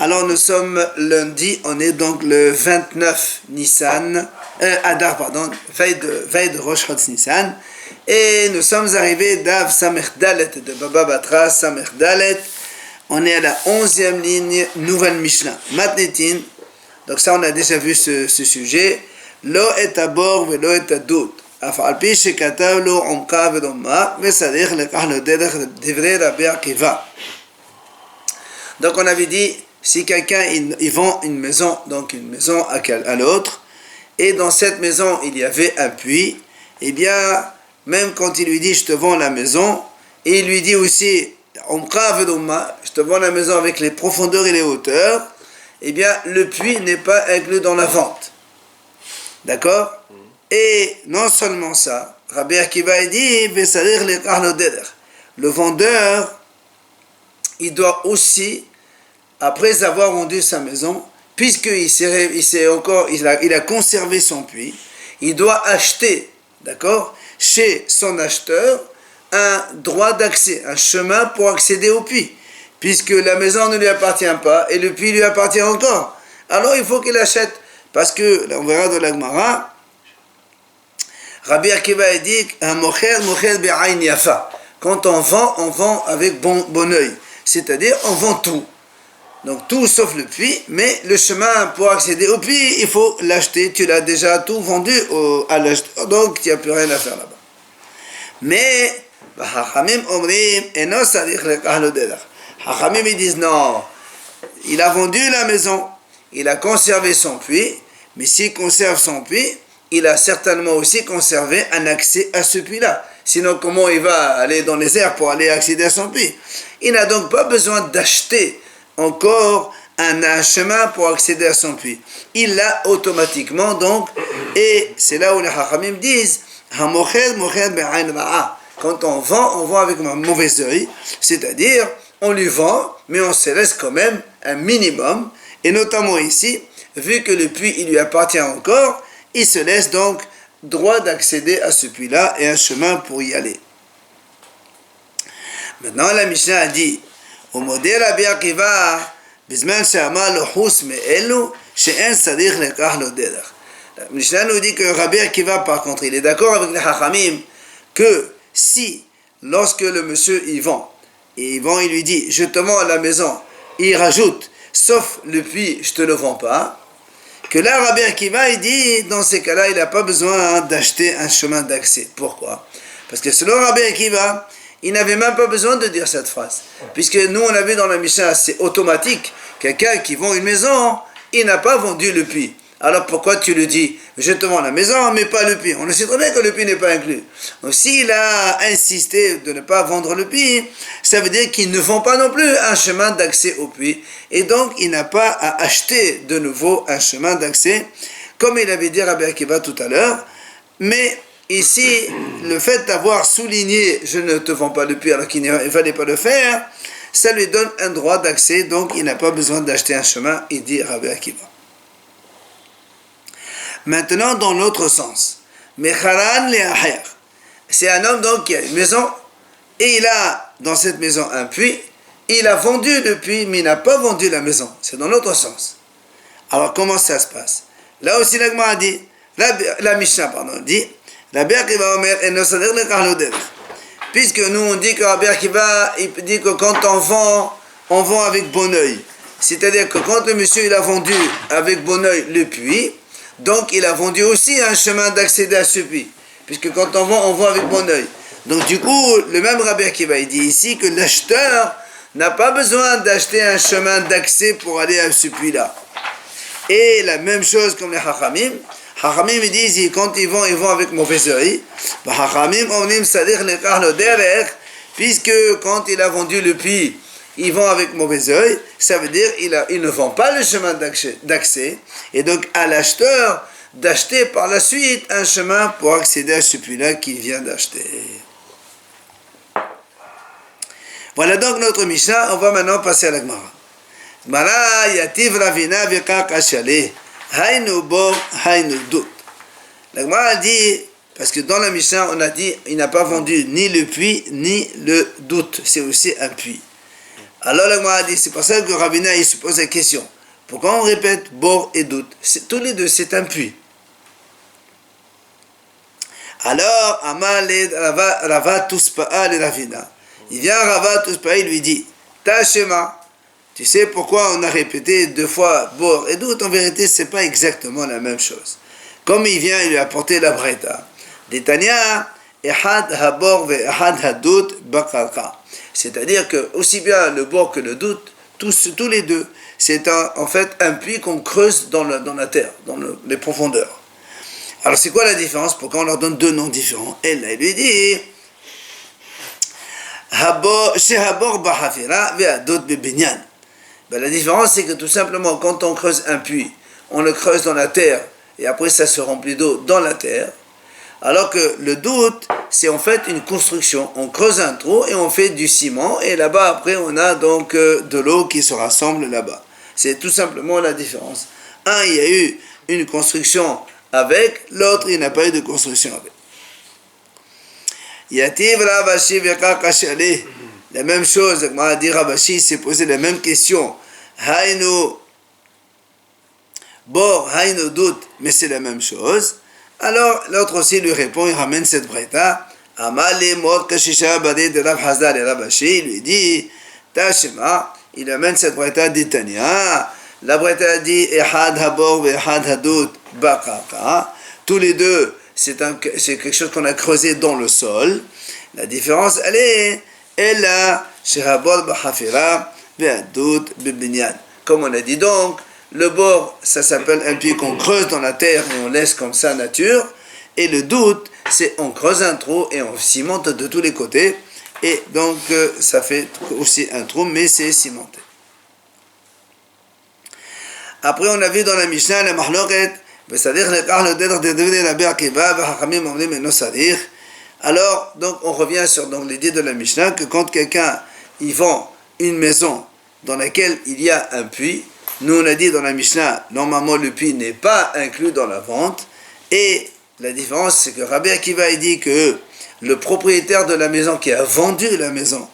Alors nous sommes lundi, on est donc le 29 Nissan, Adar, pardon, veille de Rosh Chodesh Nissan. Et nous sommes arrivés d'Av Samech Dalet, de Baba Batra Samech Dalet. On est à la 11e ligne, nouvelle Mishnah. Matnetin, donc ça on a déjà vu ce sujet. Lo et abor ve lo et adut. אף על פי שכתב לו עומקה ודומה, וצריך לקח לו דרך דברי רבי עקיבא. Donc on avait dit, si quelqu'un il vend une maison, donc une maison à l'autre, et dans cette maison il y avait un puits, eh bien, même quand il lui dit je te vends la maison, et il lui dit aussi عمقا ودوما, je te vends la maison avec les profondeurs et les hauteurs, eh bien le puits n'est pas inclus dans la vente. D'accord? Et non seulement ça, Rabbi Akiva dit, le vendeur, il doit aussi, après avoir vendu sa maison, puisqu'il a conservé son puits, il doit acheter, d'accord, chez son acheteur, un droit d'accès, un chemin pour accéder au puits, puisque la maison ne lui appartient pas et le puits lui appartient encore. Alors il faut qu'il achète, parce que, là on verra dans la Gemara, Rabbi Akiva dit un mocher be'ayn yafa. Quand on vend avec bon œil. C'est-à-dire, on vend tout. Donc tout sauf le puits, mais le chemin pour accéder au puits, il faut l'acheter. Tu l'as déjà tout vendu à l'acheteur, donc il n'y a plus rien à faire là-bas. Mais, Hachamim omrim, eno sarich lekach lo derech. Hachamim ils disent non, il a vendu la maison, il a conservé son puits, mais s'il conserve son puits, il a certainement aussi conservé un accès à ce puits-là. Sinon, comment il va aller dans les airs pour aller accéder à son puits? Il n'a donc pas besoin d'acheter encore un chemin pour accéder à son puits. Il l'a automatiquement, donc, et c'est là où les Hachamim disent quand on vend avec un mauvais œil, c'est-à-dire, on lui vend, mais on se laisse quand même un minimum, et notamment ici, vu que le puits, il lui appartient encore, il se laisse donc droit d'accéder à ce puits-là et un chemin pour y aller. Maintenant, la Mishnah a dit, au modèle Rabbi Akiva, bizman she'amar lo chus me'elu, she'en sarich lekach lo derech. La Mishnah nous dit que Rabbi Akiva, par contre, il est d'accord avec les Chachamim que si, lorsque le monsieur il vend, il lui dit, je te vends la maison, il rajoute, sauf le puits, je te le vends pas, que là, Rabbi Akiva, il dit, dans ces cas-là, il n'a pas besoin d'acheter un chemin d'accès. Pourquoi? Parce que selon Rabbi Akiva, il n'avait même pas besoin de dire cette phrase. Puisque nous, on a vu dans la Mishnah, c'est automatique. Quelqu'un qui vend une maison, il n'a pas vendu le puits. Alors pourquoi tu le dis? Je te vends la maison, mais pas le puits. On le sait très bien que le puits n'est pas inclus. Donc s'il a insisté de ne pas vendre le puits, ça veut dire qu'il ne vend pas non plus un chemin d'accès au puits. Et donc il n'a pas à acheter de nouveau un chemin d'accès, comme il avait dit Rabbi Akiva tout à l'heure. Mais ici, le fait d'avoir souligné « je ne te vends pas le puits » alors qu'il ne fallait pas le faire, ça lui donne un droit d'accès, donc il n'a pas besoin d'acheter un chemin, il dit Rabbi Akiva. Maintenant, dans l'autre sens, Mecharan le'acher, c'est un homme donc qui a une maison et il a dans cette maison un puits. Il a vendu le puits, mais il n'a pas vendu la maison. C'est dans l'autre sens. Alors comment ça se passe? Là aussi, la Gemara dit, la Mishnah dit, Rabbi Akiva omer eno sarich lekach lo derech. Puisque nous on dit que Rabbi Akiva il dit que quand on vend avec bon œil. C'est-à-dire que quand le monsieur il a vendu avec bon œil le puits, donc il a vendu aussi un chemin d'accéder à ce puits. Puisque quand on vend avec bon œil. Donc du coup, le même Rabbi Akiva, il dit ici que l'acheteur n'a pas besoin d'acheter un chemin d'accès pour aller à ce puits-là. Et la même chose comme les Hachamim. Hachamim, ils disent, quand ils vont avec mauvais œil. Hachamim, omnim sarich lekach lo derech, puisque quand il a vendu le puits, ils vont avec mauvais œil, ça veut dire il ne vend pas le chemin d'accès, et donc à l'acheteur d'acheter par la suite un chemin pour accéder à ce puits-là qu'il vient d'acheter. Voilà donc notre Mishnah, on va maintenant passer à la Gemara. Gemara yativ ravina v'kak ashale, haynu bo, haynu dut. La Gemara dit, parce que dans la Mishnah on a dit, il n'a pas vendu ni le puits, ni le doute, c'est aussi un puits. Alors le Gemara dit, c'est pour ça que Ravina il se pose la question. Pourquoi on répète bord et doute? Tous les deux, c'est un puits. Alors, Amaled Rava Tuspa'a le Ravina. Il vient Rava Tuspa'a, il lui dit, Tashema, tu sais pourquoi on a répété 2 fois bord et doute? En vérité, c'est pas exactement la même chose. Comme il vient, il lui a apporté la breta. D'Etania, Ehad Habor ve Ehad Hadout Bakarka. C'est-à-dire que aussi bien le bord que le doute, tous les deux, c'est en fait un puits qu'on creuse dans la terre, dans les profondeurs. Alors c'est quoi la différence? Pourquoi on leur donne 2 noms différents? Elle lui dit Shehabor Bahafira ve Hadout Bebinyan. La différence c'est que tout simplement quand on creuse un puits, on le creuse dans la terre et après ça se remplit d'eau dans la terre. Alors que le doute, c'est en fait une construction. On creuse un trou et on fait du ciment et là-bas après on a donc de l'eau qui se rassemble là-bas. C'est tout simplement la différence. Un, il y a eu une construction avec, l'autre, il n'a pas eu de construction avec. Yativ Ravashi Vekakashale. La même chose, Mahadi Ravashi s'est posé la même question. Haïnu Bor, Haïnu doute, mais c'est la même chose. Alors, l'autre aussi lui répond, il ramène cette breta. Amali Mor Kashisha Badi de Rav Hazar et Ravashi, il lui dit, Tashema, il amène cette breta d'Itania. La breta dit, Ehad Habor ve Ehad Hadout Bakaka. Tous les deux, c'est quelque chose qu'on a creusé dans le sol. La différence, elle a chez Habor Bahafira ve Hadout Bebinyan. Comme on a dit donc, le bord, ça s'appelle un puits qu'on creuse dans la terre et on laisse comme ça nature. Et le doute, c'est on creuse un trou et on cimente de tous les côtés. Et donc, ça fait aussi un trou, mais c'est cimenté. Après, on a vu dans la Mishnah, la Mahloket, alors, donc, on revient sur l'idée de la Mishnah que quand quelqu'un il vend une maison dans laquelle il y a un puits, nous on a dit dans la Mishnah, normalement le puits n'est pas inclus dans la vente, et la différence c'est que Rabbi Akiva dit que le propriétaire de la maison qui a vendu la maison,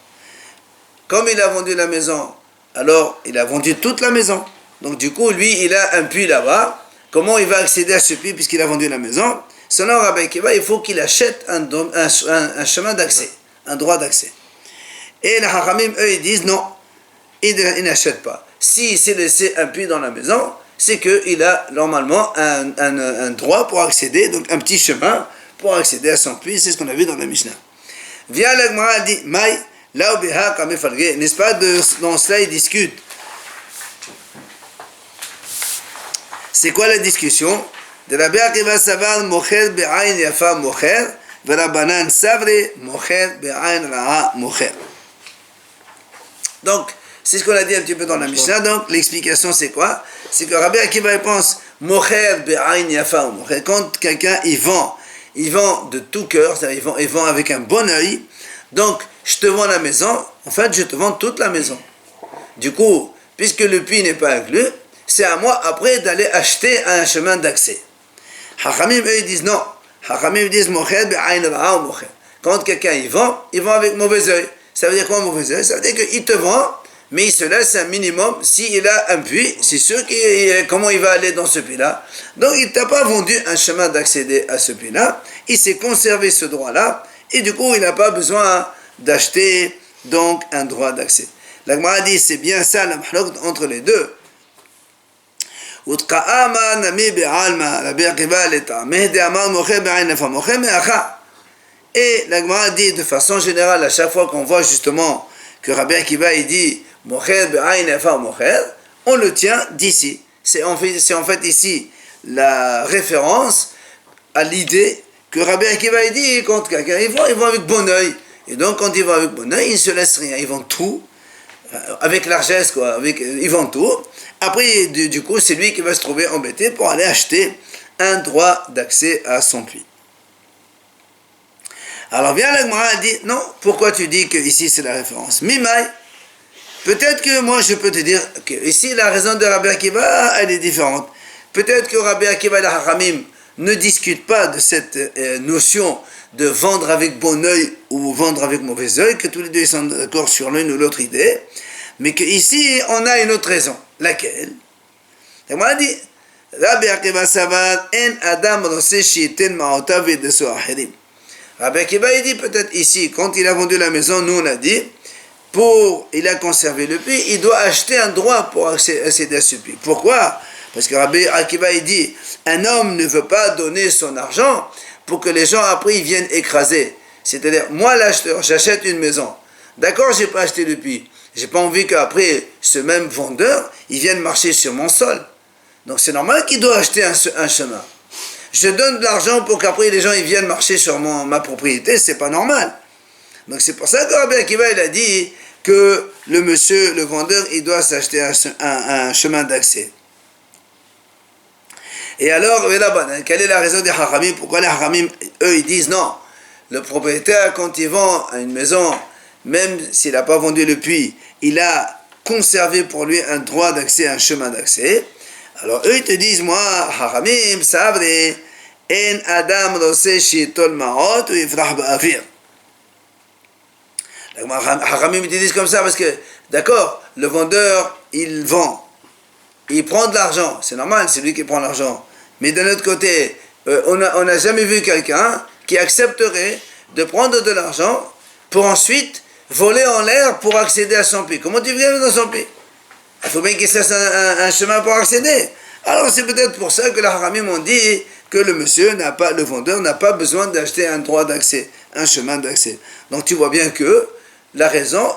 comme il a vendu la maison, alors il a vendu toute la maison, donc du coup lui il a un puits là-bas, comment il va accéder à ce puits puisqu'il a vendu la maison? Selon Rabbi Akiva, il faut qu'il achète un chemin d'accès, un droit d'accès. Et les Hachamim, eux, ils disent non, il n'achète pas. S'il s'est laissé un puits dans la maison, c'est qu'il a normalement un droit pour accéder, donc un petit chemin pour accéder à son puits, c'est ce qu'on a vu dans la Mishnah. Vient la Gemara, dit, Maï, là n'est-ce pas, dans cela ils discutent. C'est quoi la discussion? De Rabbi Akiva Savar Mocher Be'ain Yafa Mocher, Verabanan Savre Mocher Be'ain Ra'a Mocher. Donc, c'est ce qu'on a dit un petit peu dans la Mishnah. Donc, l'explication c'est quoi? C'est que Rabbi Akiva pense Mocher Be'ain Yafa Mocher. Quand quelqu'un il vend de tout cœur, c'est-à-dire il vend avec un bon œil. Donc, je te vends la maison, en fait, je te vends toute la maison. Du coup, puisque le puits n'est pas inclus, c'est à moi après d'aller acheter un chemin d'accès. Hachamim, eux, ils disent non. Hachamim disent Mocher Be'ain Ra'a Mocher. Quand quelqu'un il vend avec mauvais œil. Ça veut dire quoi mauvais œil? Ça veut dire qu'il te vend, mais il se laisse un minimum. S'il a un puits, c'est sûr comment il va aller dans ce puits-là. Donc il ne t'a pas vendu un chemin d'accéder à ce puits-là. Il s'est conservé ce droit-là. Et du coup, il n'a pas besoin d'acheter donc un droit d'accès. La Gemara dit c'est bien ça la mahlok entre les deux. Et la Gemara dit de façon générale, à chaque fois qu'on voit justement que Rabbi Akiva il dit Mocher be'ain yafa mocher, on le tient d'ici. C'est en fait ici la référence à l'idée que Rabbi Akiva il dit quand quelqu'un il vend avec bon oeil. Et donc quand il vend avec bon oeil, il ne se laisse rien, il vend tout. Avec largesse, quoi, ils vendent tout. Après, du coup, c'est lui qui va se trouver embêté pour aller acheter un droit d'accès à son puits. Alors, vient la Gemara et dit, non, pourquoi tu dis que ici c'est la référence? Mimai, peut-être que moi je peux te dire que ici la raison de Rabbi Akiva, elle est différente. Peut-être que Rabbi Akiva et la Haramim ne discutent pas de cette notion de vendre avec bon œil ou vendre avec mauvais œil, que tous les deux sont d'accord sur l'une ou l'autre idée. Mais qu'ici, on a une autre raison. Laquelle? Et moi, dit, Rabbi Akiva Savar, en Adam Rosé Shiten Maotav et de Soahirim. Rabbi Akiva, il dit peut-être ici, quand il a vendu la maison, nous on a dit, il a conservé le puits, il doit acheter un droit pour accéder à ce puits. Pourquoi? Parce que Rabbi Akiva, il dit, un homme ne veut pas donner son argent pour que les gens après ils viennent écraser. C'est-à-dire, moi l'acheteur, j'achète une maison. D'accord, j'ai pas acheté le puits. J'ai pas envie qu'après, ce même vendeur, il vienne marcher sur mon sol. Donc c'est normal qu'il doit acheter un chemin. Je donne de l'argent pour qu'après les gens ils viennent marcher sur ma propriété, c'est pas normal. Donc c'est pour ça que Rabbi Akiva il a dit que le vendeur, il doit s'acheter un chemin d'accès. Et alors, quelle est la raison des Haramim? Pourquoi les Haramim, eux, ils disent non, le propriétaire, quand il vend une maison, même s'il n'a pas vendu le puits, il a conservé pour lui un droit d'accès, un chemin d'accès. Alors eux, ils te disent, moi, Haramim, Savre, En Adam Rosé Shitol Maot ou Ifrah Ba'avir. Haramim, ils te disent comme ça parce que, d'accord, le vendeur, il vend. Il prend de l'argent, c'est normal, c'est lui qui prend l'argent. Mais d'un autre côté, on n'a jamais vu quelqu'un qui accepterait de prendre de l'argent pour ensuite voler en l'air pour accéder à son puits. Comment tu viens dans son puits? Il faut bien qu'il se laisse un chemin pour accéder. Alors c'est peut-être pour ça que les Haramim ont dit que le vendeur n'a pas besoin d'acheter un droit d'accès, un chemin d'accès. Donc tu vois bien que la raison,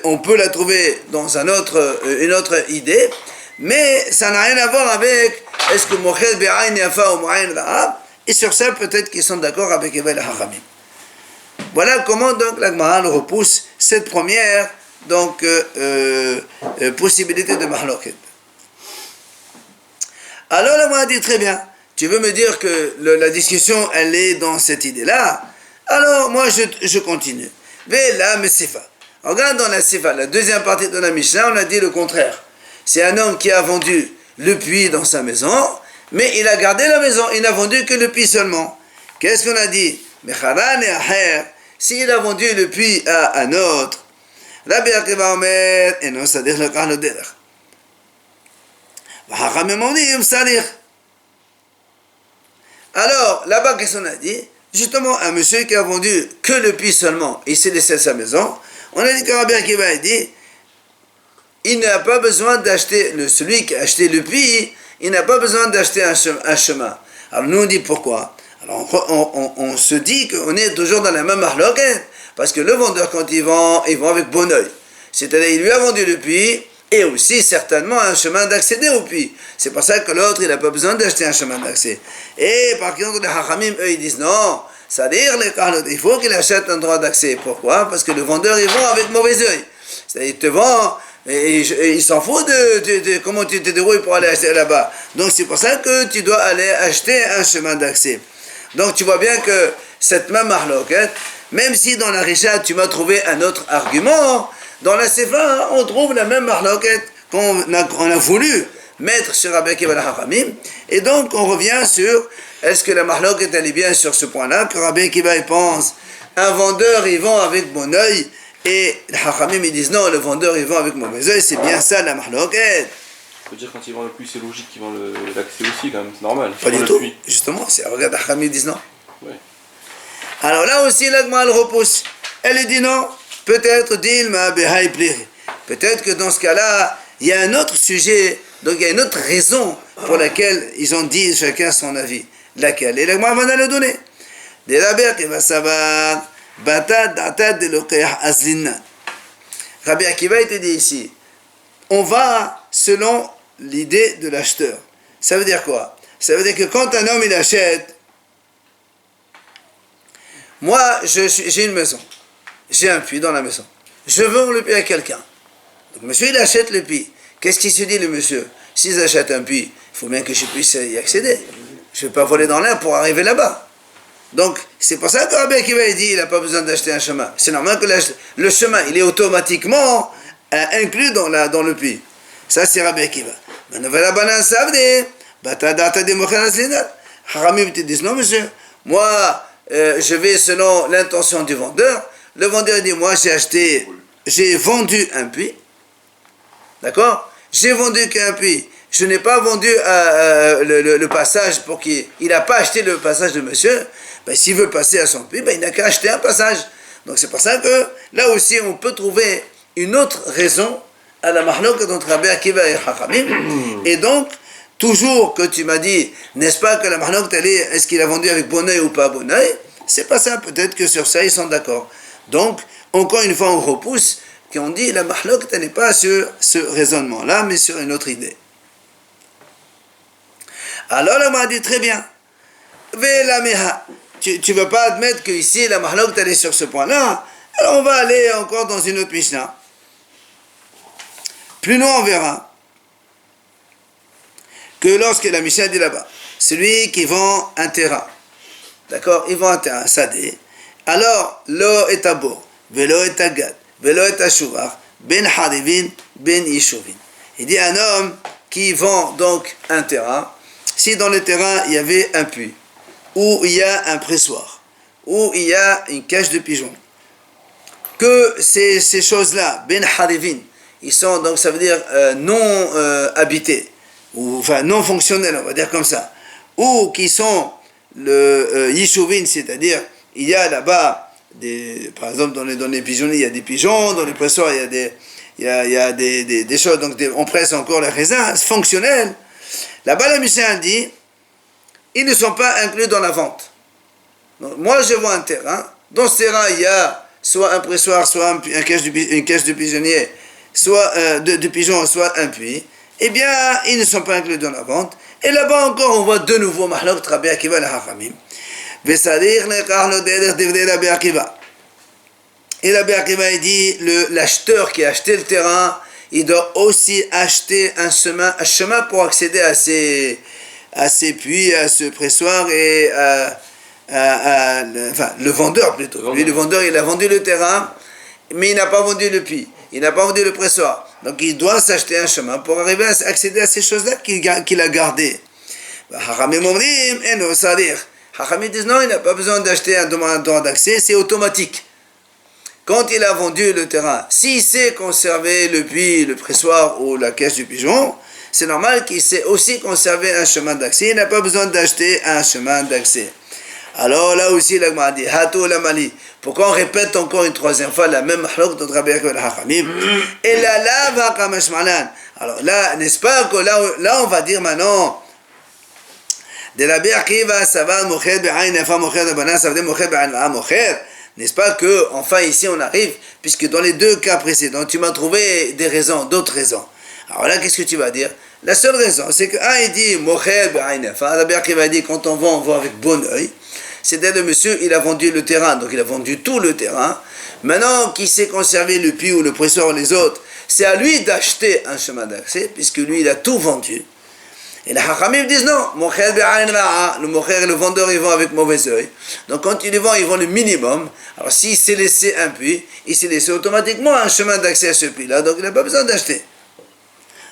on peut la trouver dans une autre idée, mais ça n'a rien à voir avec est-ce que Mochel Be'ain Yafa ou Mo'ain Ra'ab, et sur ça peut-être qu'ils sont d'accord avec Evel Haramim. Voilà comment donc la Gemara repousse cette première possibilité de mahloket. Alors la Gemara dit très bien, tu veux me dire que la discussion elle est dans cette idée-là, alors moi je continue. Vela Mesifa. Regarde dans la Sifa, la deuxième partie de la Mishnah, on a dit le contraire. C'est un homme qui a vendu le puits dans sa maison, mais il a gardé la maison, il n'a vendu que le puits seulement. Qu'est-ce qu'on a dit? S'il a vendu le puits à un autre, Rabbi Akiva Omer, et non, c'est-à-dire le cas de derech. Alors, là-bas, qu'est-ce qu'on a dit? Justement, un monsieur qui a vendu que le puits seulement, il s'est laissé sa maison, on a dit que Rabbi Akiva a dit, il n'a pas besoin d'acheter, celui qui a acheté le puits, il n'a pas besoin d'acheter un chemin. Alors nous on dit pourquoi? Alors on se dit qu'on est toujours dans la même mahloket, parce que le vendeur quand il vend avec bon oeil. C'est-à-dire il lui a vendu le puits, et aussi certainement un chemin d'accéder au puits. C'est pour ça que l'autre il n'a pas besoin d'acheter un chemin d'accès. Et par contre les Hachamim, eux ils disent non, c'est-à-dire il faut qu'il achète un droit d'accès. Pourquoi? Parce que le vendeur il vend avec mauvais oeil. C'est-à-dire il te vend, et il s'en fout de comment tu te débrouilles pour aller acheter là-bas. Donc c'est pour ça que tu dois aller acheter un chemin d'accès. Donc tu vois bien que cette même mahloket, même si dans la Risha tu m'as trouvé un autre argument, dans la Sefa on trouve la même mahloket qu'on a voulu mettre sur Rabbi Akiva Haramim. Et donc on revient sur est-ce que la mahloket elle est bien sur ce point-là, que Rabbi Akiva pense un vendeur il vend avec bon oeil, et les Hachamim ils disent non, le vendeur il vend avec mauvais oeil, c'est bien ça la mahloket. Ça veut dire quand il vend le puits, c'est logique qu'il vend l'accès aussi quand même, c'est normal. Pas du tout, justement, regarde, les Hachamim disent non. Ouais. Alors là aussi la Gemara elle repousse, elle dit non, peut-être peut-être que dans ce cas-là, il y a un autre sujet, donc il y a une autre raison pour laquelle ils ont dit chacun son avis. Laquelle? Et la Gemara va le donner. De Rabbi Akiva Savar, Rabbi Akiva était dit ici, on va selon l'idée de l'acheteur. Ça veut dire quoi? Ça veut dire que quand un homme il achète, moi j'ai une maison, j'ai un puits dans la maison, je vends le puits à quelqu'un. Donc monsieur il achète le puits. Qu'est-ce qu'il se dit le monsieur? S'ils achètent un puits, il faut bien que je puisse y accéder. Je ne vais pas voler dans l'air pour arriver là-bas. Donc, c'est pour ça que Rabbi Akiva dit qu'il n'a pas besoin d'acheter un chemin. C'est normal que le chemin, il est automatiquement inclus dans le puits. Ça, c'est Rabbi Akiva. Haramim te disent, non monsieur, moi, je vais selon l'intention du vendeur. Le vendeur dit, moi, j'ai vendu un puits. D'accord? J'ai vendu qu'un puits. Je n'ai pas vendu le passage pour qu'il n'a pas acheté le passage de monsieur. Ben, s'il veut passer à son puits, ben, il n'a qu'à acheter un passage. Donc c'est pour ça que là aussi on peut trouver une autre raison à la mahlouk entre Rabbi Akiva et Chachamim. Et donc, toujours que tu m'as dit, n'est-ce pas que la mahlouk, est-ce qu'il a vendu avec bon oeil ou pas bon oeil? C'est pas ça, peut-être que sur ça ils sont d'accord. Donc, encore une fois, on repousse, qu'on dit la mahlouk n'est pas sur ce raisonnement-là, mais sur une autre idée. Alors, on m'a dit très bien. Tu ne veux pas admettre qu'ici la mahlouk est sur ce point-là, alors on va aller encore dans une autre Mishnah. Plus loin, on verra que lorsque la Mishnah dit là-bas, celui qui vend un terrain, d'accord, il vend un terrain, sadé, alors, lo et tabor, velo et agad, velo et ashuvach, ben harivin, ben yishuvin. Il dit un homme qui vend donc un terrain, si dans le terrain il y avait un puits, où il y a un pressoir, où il y a une cage de pigeons, que ces choses-là, ben harivin, ils sont donc, ça veut dire non habités, ou enfin non fonctionnels, on va dire comme ça, ou qui sont le yishuvin, c'est-à-dire il y a là-bas, par exemple dans les pigeonniers, il y a des pigeons, dans les pressoirs il y a des choses, donc on presse encore les raisins, c'est fonctionnel. Là-bas la Mishnah dit, ils ne sont pas inclus dans la vente. Donc, moi je vends un terrain, dans ce terrain il y a soit un pressoir, soit une cage de pigeonnier, soit de pigeons, soit un puits, eh bien, ils ne sont pas inclus dans la vente. Et là-bas encore, on voit de nouveau Mahlok Rabbi Akiva le Hachamim. Vesadir lekach lo derech divrei Rabbi Akiva. Et Rabbi Akiva, il dit, l'acheteur qui a acheté le terrain, il doit aussi acheter un chemin pour accéder à ces puits, à ce pressoir et le vendeur plutôt. Lui, le vendeur, il a vendu le terrain, mais il n'a pas vendu le puits. Il n'a pas vendu le pressoir. Donc il doit s'acheter un chemin pour arriver à accéder à ces choses-là qu'il a gardées. Hachamim disent non, il n'a pas besoin d'acheter un droit d'accès, c'est automatique. Quand il a vendu le terrain, s'il sait conserver le puits, le pressoir ou la caisse du pigeon, c'est normal qu'il sait aussi conserver un chemin d'accès. Il n'a pas besoin d'acheter un chemin d'accès. Alors là aussi, la Gemara dit, Hatou la Mali. Pourquoi on répète encore une troisième fois la même mahlok de Rabbi Akiva al-Hachamim? Et là, va kamash malan. Alors là, n'est-ce pas que là, on va dire maintenant, de Rabbi Akiva, ça va mocher be'ain, afa mocher de banan, ça veut dire mocher be'ain, va mocher. N'est-ce pas que, enfin, ici on arrive, puisque dans les deux cas précédents, tu m'as trouvé des raisons, d'autres raisons. Alors là, qu'est-ce que tu vas dire? La seule raison, c'est que, il dit mocher be'ain, afa. Rabbi Akiva dit, quand on voit avec bon oeil. C'est-à-dire le monsieur, il a vendu le terrain, donc il a vendu tout le terrain. Maintenant, qui sait conserver le puits ou le pressoir ou les autres, c'est à lui d'acheter un chemin d'accès, puisque lui, il a tout vendu. Et les Hachamim disent non, le mocher et le vendeur, ils vont avec mauvais œil. Donc quand ils vendent, ils vont le minimum. Alors s'il s'est laissé un puits, il s'est laissé automatiquement un chemin d'accès à ce puits-là, donc il n'a pas besoin d'acheter.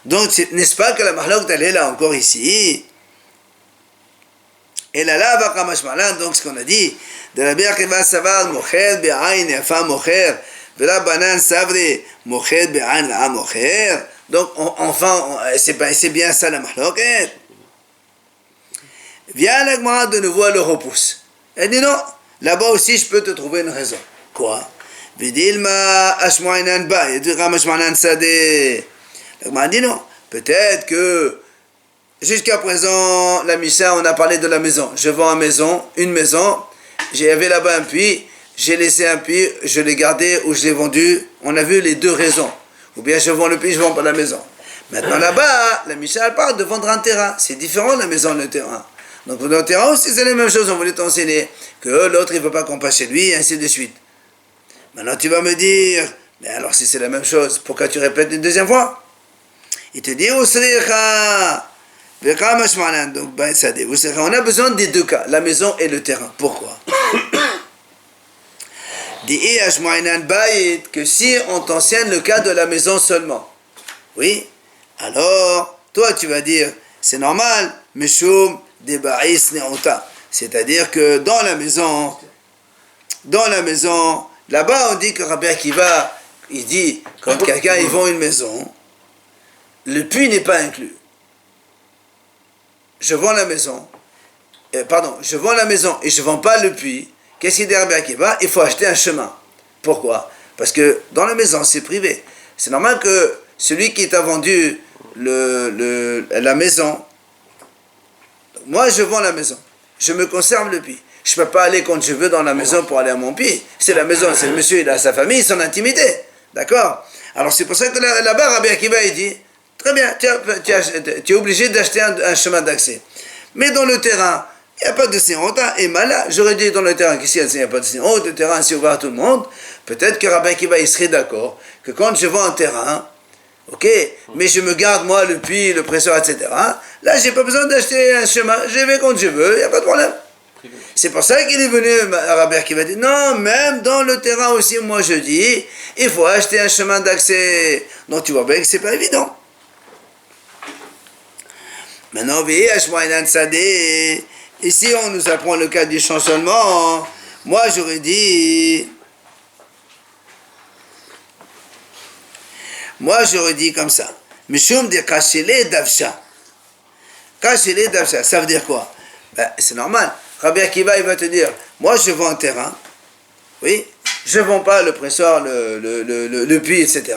Donc, n'est-ce pas que la mahlok est là encore ici? Et là, donc ce qu'on a dit, de Rabbi Akiva Savar, mocher be'ain yafa mocher, vela banan savri, mocher be'ain la'a mocher. Donc, enfin, c'est bien ça la mahloket. Viens la Gemara de nouveau, elle le repousse. Elle dit non, là-bas aussi je peux te trouver une raison. Quoi? Vidilma ashmoinan ba, yedira mashmanan sade. La Gemara dit non, peut-être que jusqu'à présent, la Mishnah, on a parlé de la maison. Je vends une maison, j'avais là-bas un puits, j'ai laissé un puits, je l'ai gardé ou je l'ai vendu. On a vu les deux raisons. Ou bien je vends le puits, je vends pas la maison. Maintenant là-bas, la Mishnah parle de vendre un terrain. C'est différent la maison et le terrain. Donc dans le terrain aussi, c'est la même chose. On voulait t'enseigner que l'autre, il ne veut pas qu'on passe chez lui, et ainsi de suite. Maintenant tu vas me dire, mais alors si c'est la même chose, pourquoi tu répètes une deuxième fois? Il te dit, donc, on a besoin des deux cas, la maison et le terrain. Pourquoi? Que si on t'enseigne le cas de la maison seulement, oui, alors toi tu vas dire, c'est normal, Meshum Debaïs Neota. C'est-à-dire que dans la maison, là-bas on dit que Rabbi Akiva, il dit, quand quelqu'un il vend une maison, le puits n'est pas inclus. Je vends la maison, je vends la maison et je ne vends pas le puits. Qu'est-ce qu'il dit Rabbi Akiva? Il faut acheter un chemin. Pourquoi? Parce que dans la maison, c'est privé. C'est normal que celui qui t'a vendu la maison, moi je vends la maison, je me conserve le puits. Je ne peux pas aller quand je veux dans la maison pour aller à mon puits. C'est la maison, c'est le monsieur, il a sa famille, son intimité. D'accord? Alors c'est pour ça que là-bas, Rabbi Akiva, il dit, très bien, tu es obligé d'acheter un chemin d'accès. Mais dans le terrain, il n'y a pas de sirota. Et malin, j'aurais dit dans le terrain qu'ici, il n'y a pas de sirota, le terrain c'est ouvert à tout le monde. Peut-être que Rabbi Akiva, il serait d'accord que quand je vends un terrain, ok, mais je me garde moi le puits, le presseur, etc. Là, j'ai pas besoin d'acheter un chemin, je vais quand je veux, il n'y a pas de problème. C'est pour ça qu'il est venu, Rabbi Akiva dit, non, même dans le terrain aussi, moi je dis, il faut acheter un chemin d'accès. Donc tu vois bien que c'est pas évident. Maintenant, ici on nous apprend le cas du chancellement. Moi j'aurais dit comme ça. Mishum de kashele davsha. Kashele davsha, ça veut dire quoi? C'est normal. Rabbi Akiva, il va te dire, moi je vends un terrain, oui, je ne vends pas le pressoir, le puits, etc.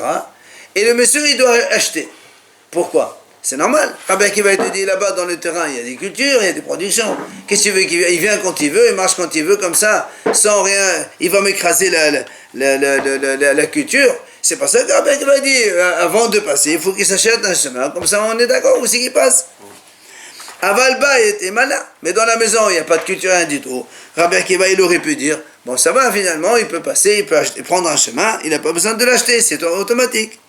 Et le monsieur, il doit acheter. Pourquoi? C'est normal. Rabbi Akiva, il te dit, là-bas dans le terrain, il y a des cultures, il y a des productions. Qu'est-ce que tu veux qu'il vienne? Il vient quand il veut, il marche quand il veut, comme ça, sans rien, il va m'écraser la culture. C'est pour ça que Rabbi Akiva dit, avant de passer, il faut qu'il s'achète un chemin, comme ça on est d'accord aussi qu'il passe. Avalba était malin, mais dans la maison, il n'y a pas de culture, rien du tout. Rabbi Akiva, il aurait pu dire, bon, ça va, finalement, il peut passer, il peut prendre un chemin, il n'a pas besoin de l'acheter, c'est automatique.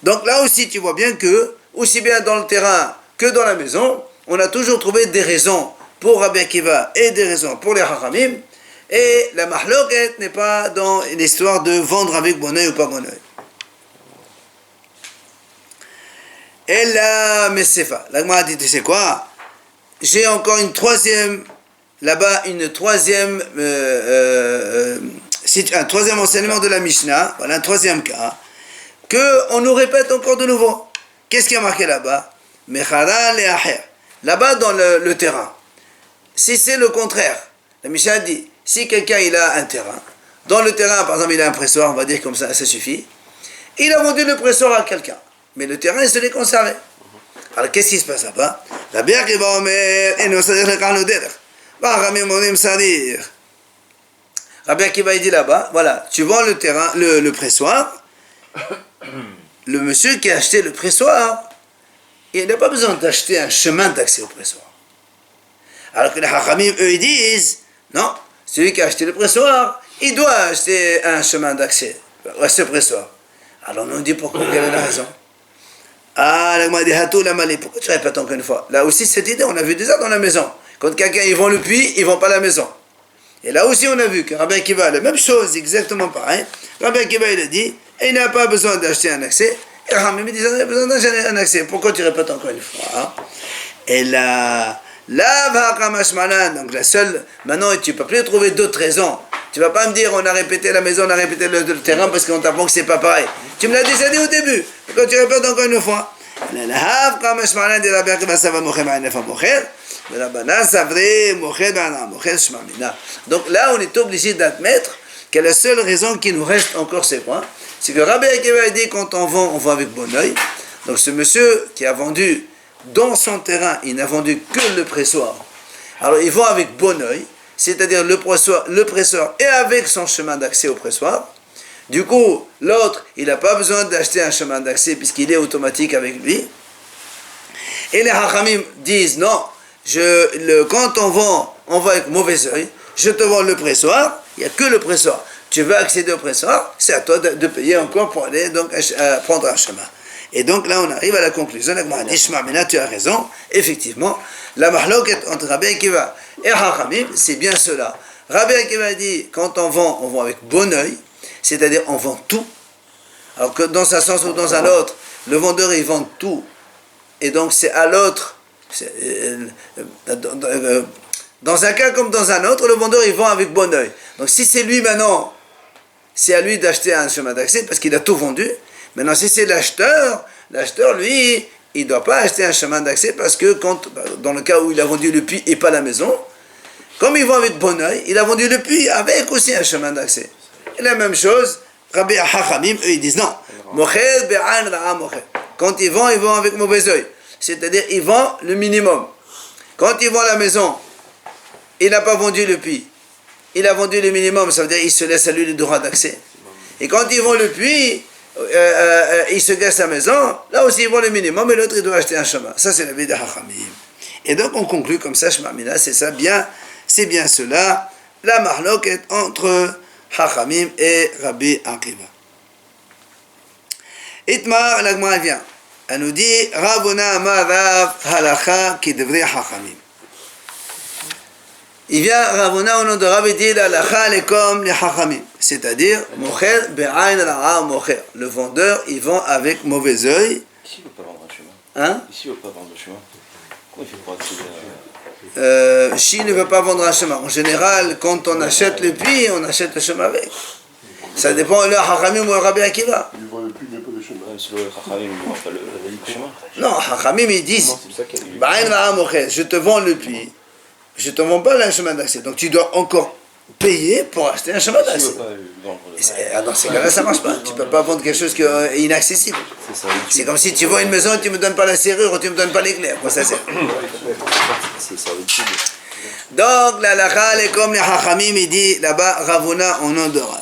Donc là aussi, tu vois bien que, aussi bien dans le terrain que dans la maison, on a toujours trouvé des raisons pour Rabbi Akiva et des raisons pour les Hachamim, et la mahloket n'est pas dans l'histoire de vendre avec bon oeil ou pas bon oeil. Et la Mesefa, la Gemara dit, tu sais quoi? J'ai encore une troisième, là-bas, un troisième enseignement de la Mishnah, voilà un troisième cas, qu'on nous répète encore de nouveau. Qu'est-ce qui a marqué là-bas? Mechara le'acher. Là-bas, dans le terrain. Si c'est le contraire, la Mishnah dit, si quelqu'un il a un terrain, dans le terrain, par exemple, il a un pressoir, on va dire comme ça, ça suffit, il a vendu le pressoir à quelqu'un. Mais le terrain, il se l'est conservé. Alors, qu'est-ce qui se passe là-bas? La bière qui va omer, et nous sadir le carno d'être. Va ramener mon im sadir. Rabbi Akiva, il dit là-bas, voilà, tu vends le terrain, le pressoir. Le monsieur qui a acheté le pressoir, il n'a pas besoin d'acheter un chemin d'accès au pressoir. Alors que les Hachamim, eux, ils disent, non, celui qui a acheté le pressoir, il doit acheter un chemin d'accès à ce pressoir. Alors, on nous dit pourquoi, quelle est la raison? Ah, pourquoi tu répètes encore une fois? Là aussi, cette idée, on a vu déjà dans la maison. Quand quelqu'un, il vend le puits, il ne vend pas la maison. Et là aussi, on a vu que Rabbi Akiva, la même chose, exactement pareil. Rabbi Akiva, il a dit, et il n'a pas besoin d'acheter un accès. Et Rabbi me dit, il a besoin d'acheter un accès. Pourquoi tu répètes encore une fois? Et là, donc la seule, maintenant, tu ne peux plus trouver d'autres raisons. Tu ne vas pas me dire, on a répété la maison, on a répété le terrain parce qu'on t'apprend que c'est pas pareil. Tu me l'as déjà dit au début. Quand tu répètes encore une fois. Donc là, on est obligé d'admettre que la seule raison qui nous reste encore, c'est quoi? C'est que Rabbi Akiva a dit, quand on vend avec bon oeil. Donc ce monsieur qui a vendu dans son terrain, il n'a vendu que le pressoir. Alors il vend avec bon oeil, c'est-à-dire le presseur est avec son chemin d'accès au pressoir. Du coup, l'autre, il n'a pas besoin d'acheter un chemin d'accès puisqu'il est automatique avec lui. Et les Hachamim disent, non, quand on vend avec mauvais oeil, je te vends le pressoir, il n'y a que le pressoir. Tu veux accéder au pressoir, c'est à toi de payer encore pour aller donc, prendre un chemin. Et donc là, on arrive à la conclusion. Tu as raison, effectivement, la mahloket entre Rabbi Akiva et Hachamim, c'est bien cela. Rabbi Akiva dit, quand on vend avec bon oeil, c'est-à-dire on vend tout. Alors que dans un sens ou dans un autre, le vendeur il vend tout. Et donc c'est à l'autre. Dans un cas comme dans un autre, le vendeur il vend avec bon oeil. Donc si c'est lui maintenant, c'est à lui d'acheter un chemin d'accès parce qu'il a tout vendu. Maintenant si c'est l'acheteur, L'acheteur, lui, il ne doit pas acheter un chemin d'accès parce que dans le cas où il a vendu le puits et pas la maison, comme il vend avec bon oeil, il a vendu le puits avec aussi un chemin d'accès. Et la même chose, Rabbi Hachamim, eux, ils disent non. Mocher be'ain ra'a mocher. Quand il vend avec mauvais oeil. C'est-à-dire, il vend le minimum. Quand il vend la maison, il n'a pas vendu le puits. Il a vendu le minimum, ça veut dire qu'il se laisse à lui le droit d'accès. Et quand il vend le puits, il se gagne sa maison, là aussi il vend le minimum et l'autre il doit acheter un chemin. Ça c'est la vie de Hachamim. Et donc on conclut comme ça, Shmamina, c'est ça bien, c'est bien cela, la marloquette entre Hachamim et Rabbi Akiva. Itmar, la Gemara vient. Elle nous dit, Ravuna Amar Rav Halacha ki devri Hachamim. Il vient Ravuna au nom de Rav et dit, l'Halacha elle est comme les Hachamim. C'est-à-dire, Mocher be'ain ra'a mocher. Le vendeur, il vend avec mauvais œil. Ici, il ne veut pas vendre un chemin. Hein? Ici, il ne veut pas vendre un chemin. Comment il fait pour accéder à... Chine ne veut pas vendre un chemin. En général, quand on achète le puits, on achète le chemin avec. Ça dépend de Hachamim ou Rabbi Akiva. Il vend le puits, mais pas le chemin. C'est le Chachamim, il ne vend pas le chemin. Non, Hachamim, ils disent, Non, c'est ça qu'il y a eu. Ba'ain ra'a mocher, je te vends le puits, je ne te vends pas le chemin d'accès. Donc tu dois encore payer pour acheter un chemin Ici, il d'accès. ne veut pas vendre. Dans ces cas-là, ça ne marche pas. Tu ne peux pas vendre quelque chose qui est inaccessible. C'est ça. C'est comme si tu vends une maison et tu ne me donnes pas la serrure ou tu ne me donnes pas l'éclair. Quoi ça sert? C'est ça, le Donc, la lacha, elle est comme les Hachamim, il dit là-bas, Ravuna au nom de Rav.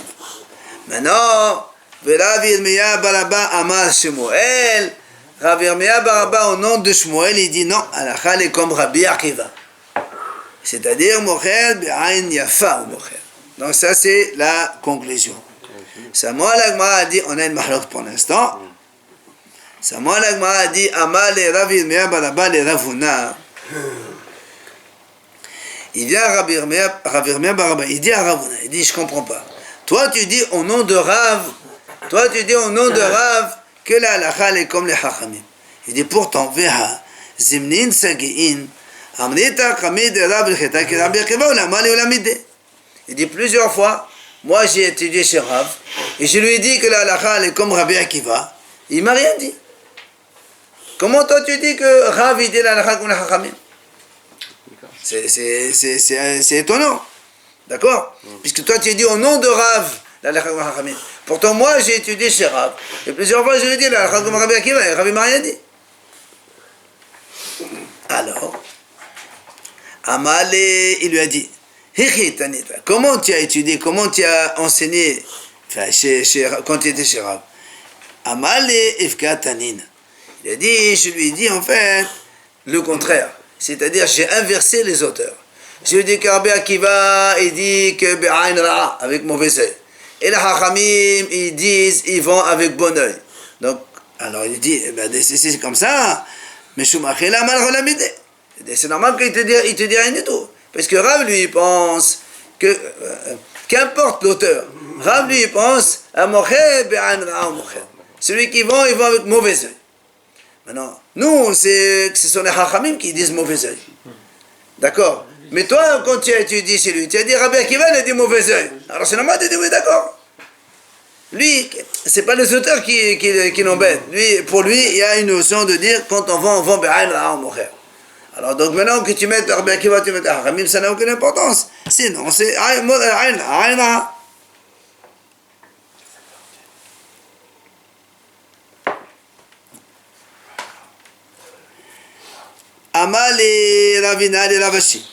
Maintenant, Rav Yirmiyah Baraba Amar Shmuel. Rav Yirmiyah Baraba au nom de Shmuel, il dit non, la lacha, elle est comme Rabbi Akiva. C'est-à-dire, Mocher be'ain yafa ou Mocher. Donc, ça, c'est la conclusion. Samoa l'Agmara a dit, on a une mahlok pour l'instant. Samoa l'Agmara a dit, Amal et Rav Yirmiyah Baraba et Ravuna. Il vient à Rav Yirmiyah Baraba, il dit à Ravuna, il dit, je comprends pas. Toi, tu dis au nom de Rav, que la halakha est comme les Hachamim. Il dit, pourtant, Veha, Zimnin Sagi'in, Amrita Kamid Rav L'Cheta, qui Rabbi Akiva, Olamali Olamide. Il dit plusieurs fois, moi j'ai étudié chez Rav, et je lui ai dit que la halakha est comme Rabbi Akiva, il m'a rien dit. Comment toi tu dis que Rav il dit la halakha comme les Hachamim? C'est étonnant. D'accord? Puisque toi tu dis au nom de Rav, la halakha comme Hachamim. Pourtant moi j'ai étudié chez Rav. Et plusieurs fois je lui ai dit la halakha comme Rabbi Akiva, et Rav il m'a rien dit. Alors, Amalé, il lui a dit, comment tu as étudié, comment tu as enseigné quand tu étais chez Rav? Amalé Ifka Tanina. Il a dit, je lui ai dit en fait le contraire. C'est-à-dire, j'ai inversé les auteurs. Je lui ai dit que Rabbi Akiva, il dit que Be'ain Ra'a, avec mauvais œil. Et les Hachamim, ils disent, ils vont avec bon œil. Donc, alors il dit, c'est comme ça. Mais Shumachel Amal Rolamide. C'est normal qu'il te dit rien du tout. Parce que Rav, lui, il pense que, qu'importe l'auteur, Rav, lui, il pense à Mocher Be'ain Ra'a Mocher. Celui qui vend, il vend avec mauvais œil. Maintenant, nous, ce sont les Hachamim qui disent mauvais œil. D'accord? Mais toi, quand tu as étudié chez lui, tu as dit Rabbi Akiva, il a dit mauvais œil. Alors c'est normal de dire oui, d'accord. Lui, c'est pas les auteurs qui l'embêtent. Pour lui, il y a une notion de dire quand on vend Be'ain Ra'a Mocher. Alors donc maintenant que tu mets Rabbi Akiva, tu mets Hachamim, ça n'a aucune importance. Sinon, c'est Ain Ra'a. Amal et Ravina et Ravashi.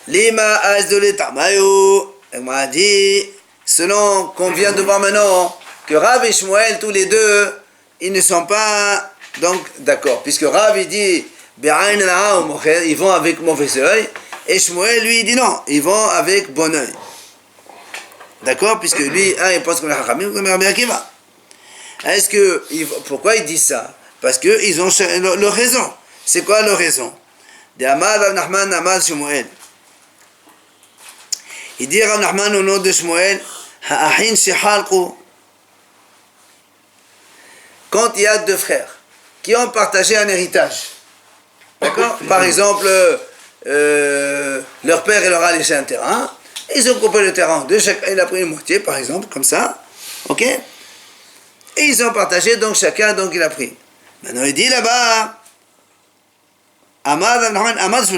Lima Azdole Tamayo. Elle m'a dit, selon qu'on vient de voir maintenant, que Rav et Shmuel, tous les deux, ils ne sont pas donc d'accord. Puisque Rav, il dit, Be'ain Ra'a ou Mocher, ils vont avec mauvais œil. Et Shmuel, lui, il dit non, ils vont avec bon œil. D'accord? Puisque lui, il pense qu'on est Hachamim, comme Rabbi Akiva. Pourquoi il dit ça? Parce qu'ils ont leur raison. C'est quoi leur raison? De Amar Rav Nachman Amar Shmuel. Il dit Rav Nachman au nom de Shmuel, Ha'achin shehalqu. Quand il y a deux frères qui ont partagé un héritage, d'accord? Par exemple, leur père leur a laissé un terrain, ils ont coupé le terrain en deux, chacun il a pris une moitié, par exemple, comme ça, ok? Et ils ont partagé, donc chacun, donc il a pris. Maintenant il dit là-bas, Amad,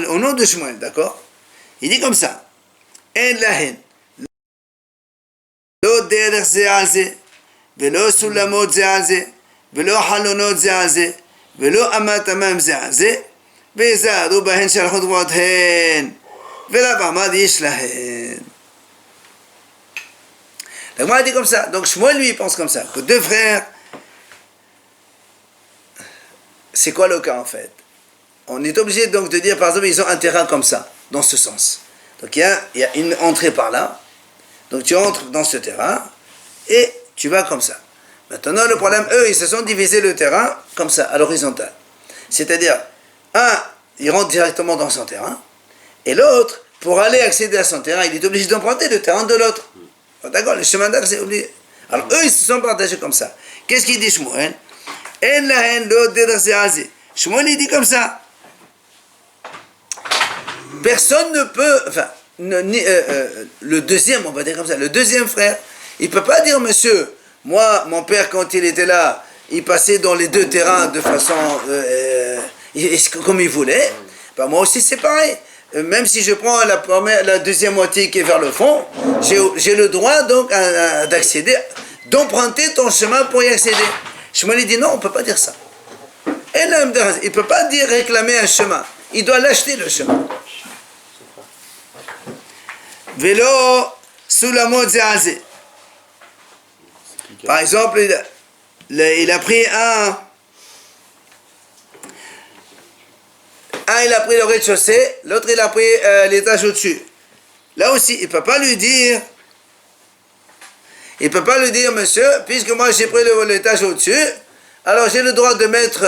au nom de Shmuel, d'accord? Il dit comme ça, En lahen, lo derech ze al ze, velo sulamot ze al ze, velo halonot ze al ze, velo amat amam ze al ze, וזערו בהן שלחו דבורותיהן, ולבעמד יש להן. La Gemara dit comme ça. Donc Shmuel lui il pense comme ça, que deux frères, c'est quoi le cas en fait? On est obligé donc de dire par exemple ils ont un terrain comme ça, dans ce sens. Donc il y a une entrée par là, donc tu entres dans ce terrain et tu vas comme ça. Maintenant le problème, eux ils se sont divisés le terrain comme ça, à l'horizontale. C'est-à-dire, un, il rentre directement dans son terrain, et l'autre, pour aller accéder à son terrain, il est obligé d'emprunter le terrain de l'autre. D'accord, le chemin d'accès est obligé. Alors eux, ils se sont partagés comme ça. Qu'est-ce qu'il dit Shmuel? Shmuel, il dit comme ça. Personne ne peut, enfin, le deuxième, on va dire comme ça, le deuxième frère, il ne peut pas dire, monsieur, moi, mon père, quand il était là, il passait dans les deux terrains de façon comme il voulait. Ben moi aussi c'est pareil. Même si je prends la deuxième moitié qui est vers le fond, j'ai le droit donc d'accéder, d'emprunter ton chemin pour y accéder. Shmuel dit non, on ne peut pas dire ça. Il ne peut pas dire réclamer un chemin. Il doit l'acheter le chemin. Vélo sous la mode zéazé. Par exemple, il a pris il a pris le rez-de-chaussée, l'autre il a pris l'étage au-dessus. Là aussi, il ne peut pas lui dire, monsieur, puisque moi j'ai pris l'étage au-dessus, alors j'ai le droit de mettre,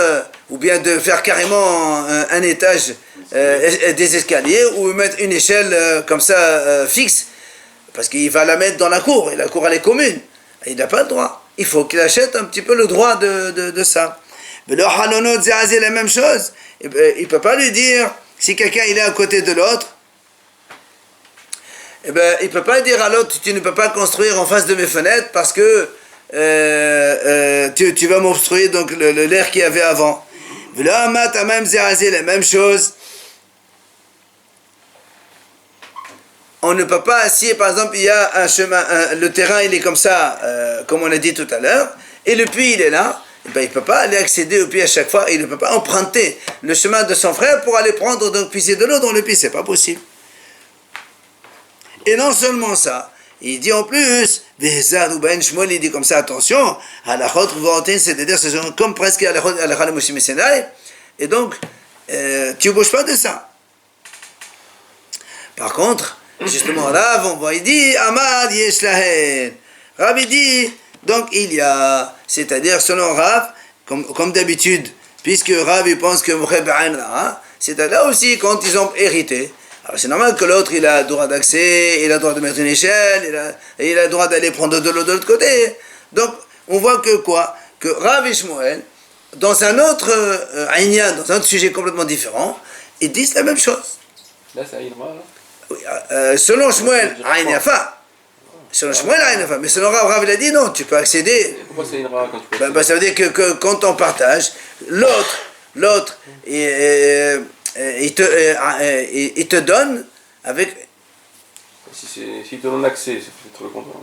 ou bien de faire carrément un étage, des escaliers, ou mettre une échelle comme ça, fixe, parce qu'il va la mettre dans la cour, et la cour elle est commune. Il n'a pas le droit. Il faut qu'il achète un petit peu le droit de ça. Mais le halonot c'est la même chose. Il ne peut pas lui dire, si quelqu'un il est à côté de l'autre, il ne peut pas dire à l'autre, tu ne peux pas construire en face de mes fenêtres parce que tu vas m'obstruer donc l'air qu'il y avait avant. La même chose. On ne peut pas, si par exemple il y a un chemin, le terrain il est comme ça, comme on a dit tout à l'heure, et le puits il est là, il ne peut pas aller accéder au puits à chaque fois, il ne peut pas emprunter le chemin de son frère pour aller prendre donc puiser de l'eau dans le puits, c'est pas possible. Et non seulement ça, il dit en plus, Shmuel il dit comme ça, attention, c'est-à-dire c'est comme presque à la Moshe Sinai, et donc tu ne bouges pas de ça. Par contre, justement, Rav, on voit, il dit, Amad yesh lahen. Rav, il dit, donc il y a, c'est-à-dire selon Rav, comme d'habitude, puisque Rav, il pense que c'est là aussi quand ils ont hérité. Alors c'est normal que l'autre, il a le droit d'accès, il a le droit de mettre une échelle, il a le droit d'aller prendre de l'eau de l'autre côté. Donc, on voit que quoi? Que Rav et Shmuel, dans un autre dans un autre sujet complètement différent, ils disent la même chose. Là, c'est Aïnra, là. Oui, selon Shmuel, Aïn Yafa. Selon Shmuel, Aïn Yafa. Mais selon Rav, il a dit non, tu peux accéder. Pourquoi c'est Aïnra quand tu peux Ça veut dire que quand on partage, l'autre, il te donne avec. S'il te donne l'accès, c'est peut-être le contraire.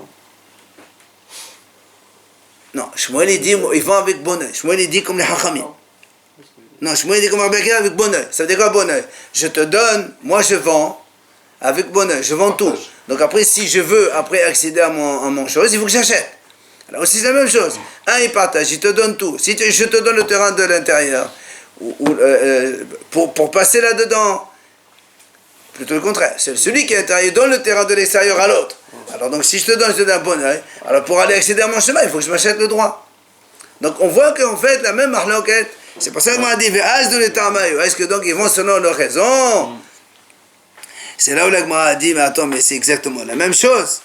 Non, Shmuel il dit, ils vont avec bon oeil. Shmuel il dit comme les Hachamim. Non, Shmuel il dit comme Rabbi Akiva avec bon oeil. Ça veut dire quoi bon oeil? Je te donne, moi je vends. Avec bon oeil, je vends tout. Donc après, si je veux après accéder à mon chose, il faut que j'achète. Alors aussi c'est la même chose. Un, il partage, il te donne tout. Si je te donne le terrain de l'intérieur, pour passer là-dedans, plutôt le contraire. C'est celui qui est à l'intérieur, il donne le terrain de l'extérieur à l'autre. Alors donc si je te donne un bon oeil, alors pour aller accéder à mon chemin, il faut que je m'achète le droit. Donc on voit qu'en fait, la même marloquette, c'est pour ça qu'on a dit, est-ce que donc ils vont selon leur raison? C'est là où la Gemara a dit, mais attends, mais c'est exactement la même chose.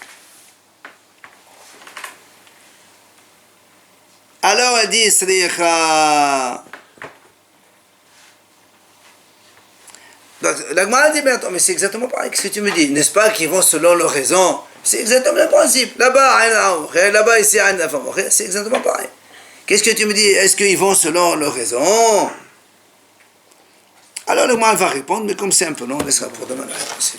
Alors elle dit, Sricha. Donc la Gemara a dit, mais attends, mais c'est exactement pareil. Qu'est-ce que tu me dis? N'est-ce pas qu'ils vont selon leur raison? C'est exactement le principe. Là-bas, ici, c'est exactement pareil. Qu'est-ce que tu me dis? Est-ce qu'ils vont selon leur raison? Alors le mal va répondre, mais comme c'est un peu long, on laissera pour demain la réponse.